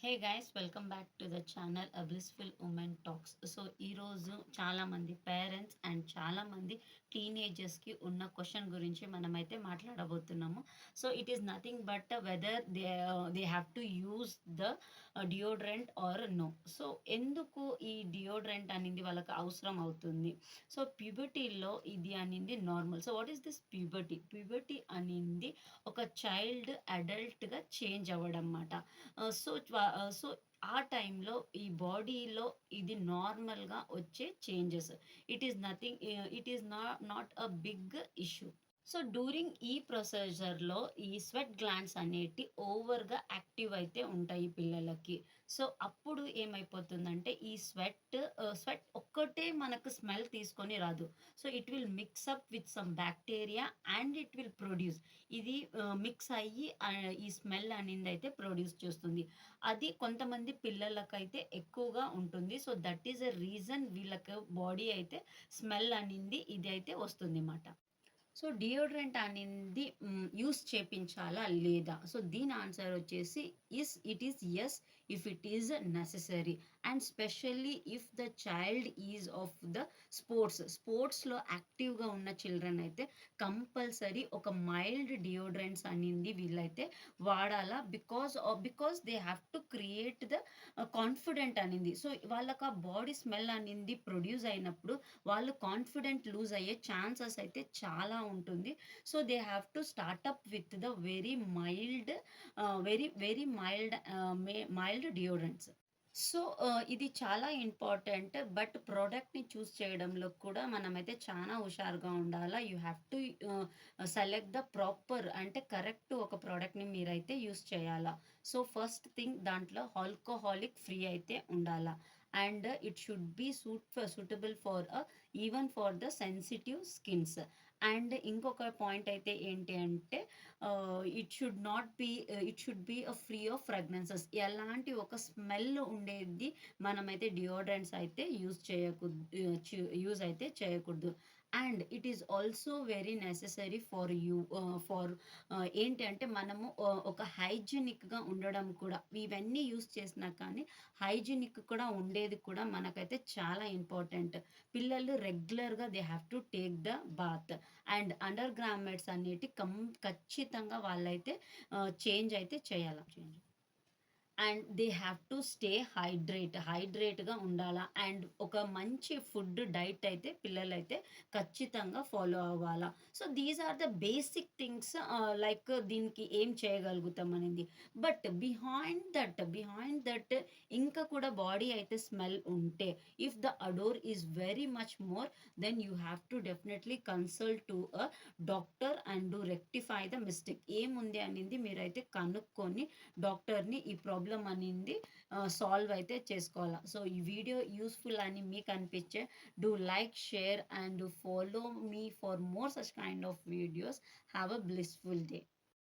Hey guys, welcome back to the channel blissful women talks. So ఈరోజు చాలామంది parents and చాలామంది టీనేజర్స్కి ఉన్న question గురించి మనమైతే మాట్లాడబోతున్నాము. So it is nothing but whether they have to use the deodorant or no. So ఎందుకు ఈ deodorant అనేది వాళ్ళకి అవసరం అవుతుంది? సో ప్యూబర్టీలో ఇది అనేది normal. So what is this puberty? Puberty అనేది ఒక చైల్డ్ అడల్ట్గా చేంజ్ అవ్వడం అన్నమాట. సో ఆ టైంలో ఈ బాడీలో ఇది నార్మల్గా వచ్చే changes. It is not a big issue. So during ఈ ప్రొసీజర్‌లో ఈ స్వెట్ గ్లాండ్స్ అనేటి ఓవర్‌గా యాక్టివ్ అయితే ఉంటాయి పిల్లలకి. సో అప్పుడు ఏమైపోతుందంటే ఈ స్వెట్ ఒక్కటే మనకు స్మెల్ తీసుకొని రాదు. So it will mix up with some bacteria and it will produce. ఇది మిక్స్ అయ్యి ఈ స్మెల్ అనేదైతే ప్రొడ్యూస్ చేస్తుంది. అది కొంతమంది పిల్లలకైతే ఎక్కువగా ఉంటుంది. So that is a reason వీళ్ళకి బాడీ అయితే స్మెల్ అనింది ఇది అయితే వస్తుందిమాట. సో డియోడ్రెంట్ అనేది యూస్ చేపించాలా లేదా? సో దీని ఆన్సర్ వచ్చేసి it is yes, if it is necessary and specially if the child is of the స్పోర్ట్స్‌లో యాక్టివ్‌గా ఉన్న చిల్డ్రన్ అయితే కంపల్సరీ ఒక మైల్డ్ డియోడ్రెంట్స్ అనేది వీళ్ళైతే వాడాలా. Because they have to create the confident అనింది. సో వాళ్ళకి ఆ బాడీ స్మెల్ అనింది ప్రొడ్యూస్ అయినప్పుడు వాళ్ళు కాన్ఫిడెంట్ లూజ్ అయ్యే ఛాన్సెస్ అయితే చాలా ఉంటుంది. So they have to start up with the very mild deodorants. So ఇది చాలా ఇంపార్టెంట్. బట్ ప్రోడక్ట్‌ని చూస్ చేయడంలో కూడా మనమైతే చాలా హుషారుగా ఉండాలా. You have to select the proper అంటే కరెక్ట్ ఒక ప్రోడక్ట్‌ని మీరైతే యూజ్ చేయాలా. సో ఫస్ట్ థింగ్ దాంట్లో ఆల్కహాలిక్ ఫ్రీ అయితే ఉండాలా. And it should be suitable for even for the sensitive skins. And ఇంకొక పాయింట్ అయితే ఏంటి అంటే it should be free of fragrances. ఎలాంటి ఒక స్మెల్ ఉండేది మనమైతే డియోడ్రెంట్స్ అయితే యూజ్ అయితే చేయకూడదు. And it is also very necessary for you for ఏంటి అంటే మనము ఒక హైజీనిక్‌గా ఉండడం కూడా ఇవన్నీ యూజ్ చేసినా కానీ హైజీనిక్ కూడా ఉండేది కూడా మనకైతే చాలా ఇంపార్టెంట్. పిల్లలు రెగ్యులర్‌గా they have to take the bath and undergarments అనేటి ఖచ్చితంగా వాళ్ళైతే చేంజ్ అయితే చేయాల. And they have to stay హైడ్రేట్‌గా ఉండాలా. అండ్ ఒక మంచి ఫుడ్ డైట్ అయితే పిల్లలైతే ఖచ్చితంగా ఫాలో అవ్వాలా. So these are the basic things. Like దీనికి ఏం చేయగలుగుతాం అనేది. బట్ బిహైండ్ దట్ ఇంకా కూడా బాడీ అయితే స్మెల్ ఉంటే, if the odour is very much more, then you have to definitely consult to a doctor and do rectify the mistake. ఏముంది అనేది మీరైతే కనుక్కొని డాక్టర్‌ని ఈ ప్రాబ్లమ్ అనింది సాల్వ్ అయితే చేసుకోవాలా. సో ఈ వీడియో యూస్‌ఫుల్ అని మీకు అనిపించే do like, share and follow me for more such kind of videos. Have a blissful day.